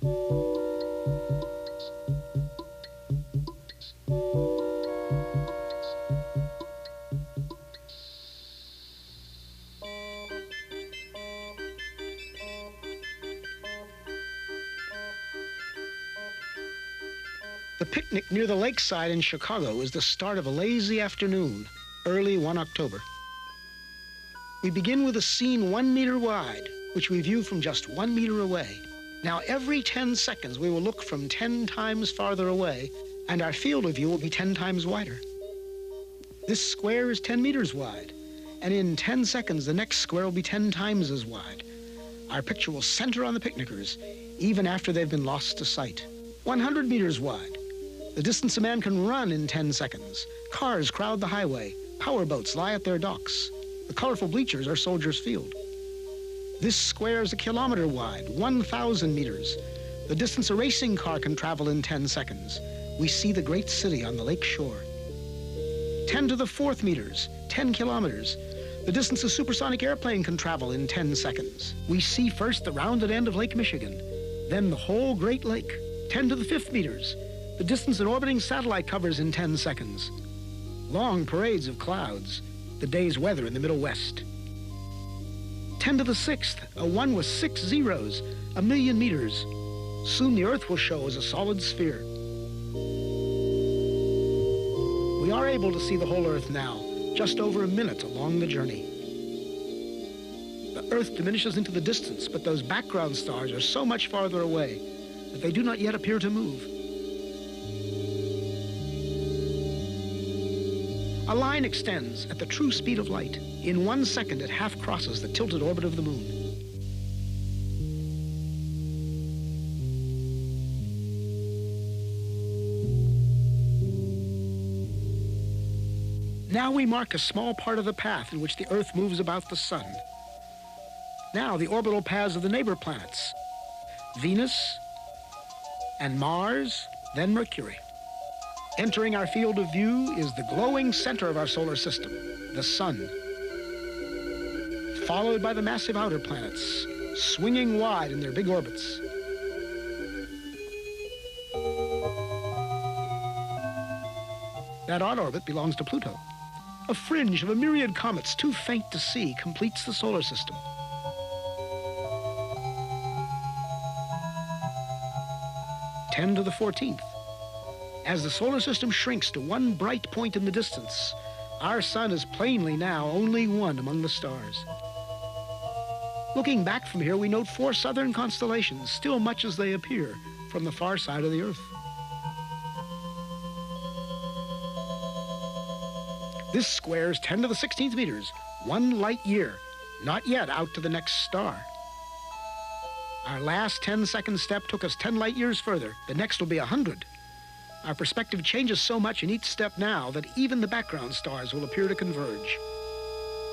The picnic near the lakeside in Chicago is the start of a lazy afternoon, early one October. We begin with a scene 1 meter wide, which we view from just 1 meter away. Now, every 10 seconds, we will look from 10 times farther away, and our field of view will be 10 times wider. This square is 10 meters wide, and in 10 seconds, the next square will be 10 times as wide. Our picture will center on the picnickers, even after they've been lost to sight. 100 meters wide. The distance a man can run in 10 seconds. Cars crowd the highway. Power boats lie at their docks. The colorful bleachers are Soldiers Field. This square is 1 kilometer wide, 1,000 meters. The distance a racing car can travel in 10 seconds. We see the great city on the lake shore. 10 to the 4th meters, 10 kilometers. The distance a supersonic airplane can travel in 10 seconds. We see first the rounded end of Lake Michigan, then the whole Great Lake. 10 to the 5th meters. The distance an orbiting satellite covers in 10 seconds. Long parades of clouds, the day's weather in the Middle West. 10 to the 6th, a 1 with 6 zeros, 1 million meters. Soon the Earth will show as a solid sphere. We are able to see the whole Earth now, just over a minute along the journey. The Earth diminishes into the distance, but those background stars are so much farther away that they do not yet appear to move. A line extends at the true speed of light. In 1 second, it half crosses the tilted orbit of the moon. Now we mark a small part of the path in which the Earth moves about the sun. Now the orbital paths of the neighbor planets, Venus and Mars, then Mercury. Entering our field of view is the glowing center of our solar system, the sun, followed by the massive outer planets, swinging wide in their big orbits. That odd orbit belongs to Pluto. A fringe of a myriad comets too faint to see completes the solar system. Ten to the 14th. As the solar system shrinks to one bright point in the distance, our sun is plainly now only one among the stars. Looking back from here, we note 4 southern constellations, still much as they appear from the far side of the Earth. This square is 10 to the 16th meters, 1 light year, not yet out to the next star. Our last 10-second step took us 10 light years further. The next will be 100. Our perspective changes so much in each step now that even the background stars will appear to converge.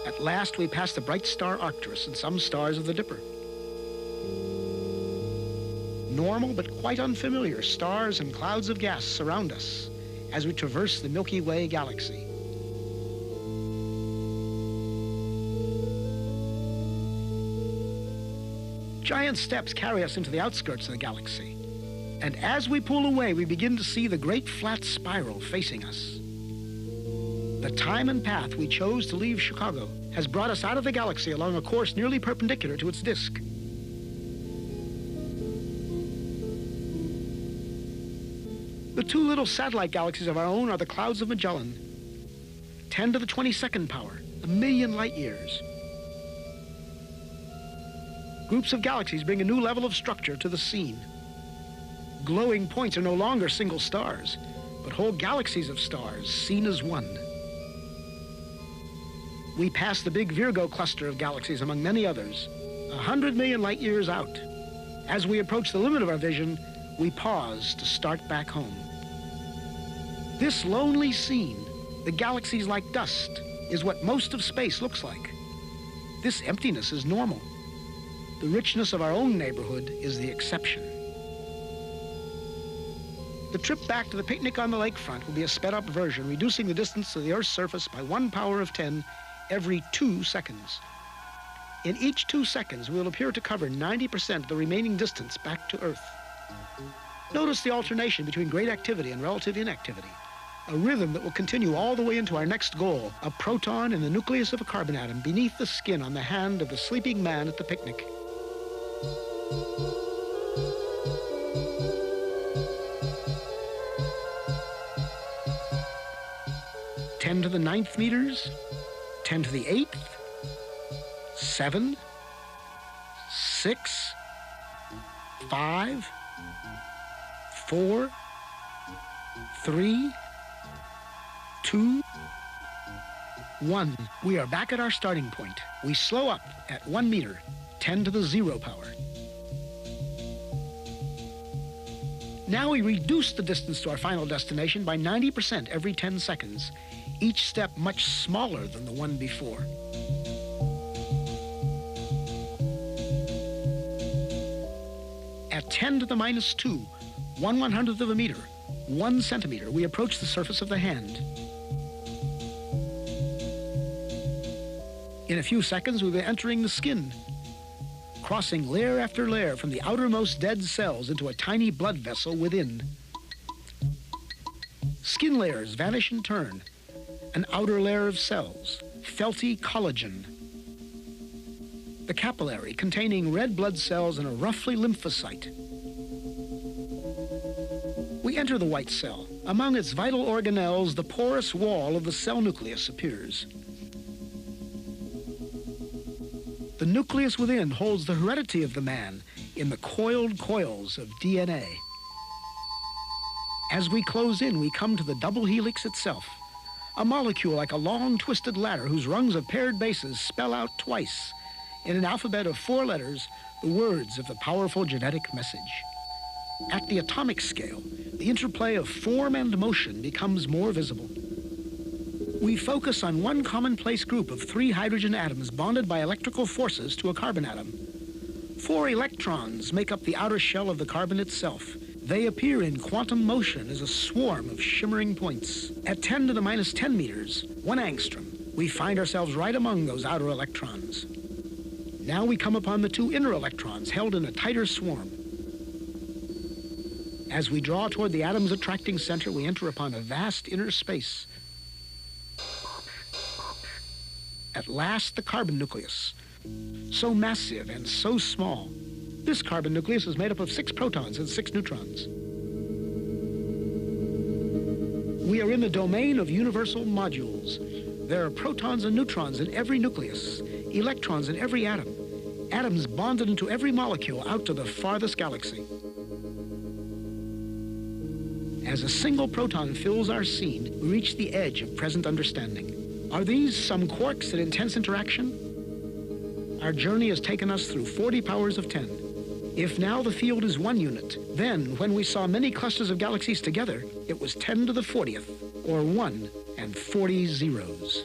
At last, we pass the bright star Arcturus and some stars of the Dipper. Normal but quite unfamiliar stars and clouds of gas surround us as we traverse the Milky Way galaxy. Giant steps carry us into the outskirts of the galaxy. And as we pull away, we begin to see the great flat spiral facing us. The time and path we chose to leave Chicago has brought us out of the galaxy along a course nearly perpendicular to its disk. The 2 little satellite galaxies of our own are the Clouds of Magellan. 10 to the 22nd power, 1 million light years. Groups of galaxies bring a new level of structure to the scene. Glowing points are no longer single stars, but whole galaxies of stars seen as one. We pass the big Virgo cluster of galaxies among many others, 100 million light years out. As we approach the limit of our vision, we pause to start back home. This lonely scene, the galaxies like dust, is what most of space looks like. This emptiness is normal. The richness of our own neighborhood is the exception. The trip back to the picnic on the lakefront will be a sped-up version, reducing the distance to the Earth's surface by 1 power of 10 every 2 seconds. In each 2 seconds, we'll appear to cover 90% of the remaining distance back to Earth. Notice the alternation between great activity and relative inactivity, a rhythm that will continue all the way into our next goal, a proton in the nucleus of a carbon atom beneath the skin on the hand of the sleeping man at the picnic. Ten to the 9th meters, 10 to the 8th, 7, 6, 5, 4, 3, 2, 1. We are back at our starting point. We slow up at 1 meter, 10 to the 0 power. Now we reduce the distance to our final destination by 90% every 10 seconds, each step much smaller than the one before. At 10 to the minus 2, 1/100th of a meter, 1 centimeter, we approach the surface of the hand. In a few seconds, we'll be entering the skin, crossing layer after layer from the outermost dead cells into a tiny blood vessel within. Skin layers vanish in turn. An outer layer of cells, felty collagen. The capillary containing red blood cells and a roughly lymphocyte. We enter the white cell. Among its vital organelles, the porous wall of the cell nucleus appears. The nucleus within holds the heredity of the man in the coiled coils of DNA. As we close in, we come to the double helix itself, a molecule like a long twisted ladder whose rungs of paired bases spell out twice, in an alphabet of 4 letters, the words of the powerful genetic message. At the atomic scale, the interplay of form and motion becomes more visible. We focus on one commonplace group of 3 hydrogen atoms bonded by electrical forces to a carbon atom. 4 electrons make up the outer shell of the carbon itself. They appear in quantum motion as a swarm of shimmering points. At 10 to the minus 10 meters, 1 angstrom, we find ourselves right among those outer electrons. Now we come upon the 2 inner electrons held in a tighter swarm. As we draw toward the atom's attracting center, we enter upon a vast inner space. At last, the carbon nucleus, so massive and so small. This carbon nucleus is made up of 6 protons and 6 neutrons. We are in the domain of universal modules. There are protons and neutrons in every nucleus, electrons in every atom, atoms bonded into every molecule out to the farthest galaxy. As a single proton fills our scene, we reach the edge of present understanding. Are these some quarks at intense interaction? Our journey has taken us through 40 powers of 10. If now the field is 1 unit, then when we saw many clusters of galaxies together, it was 10 to the 40th, or 1 and 40 zeros.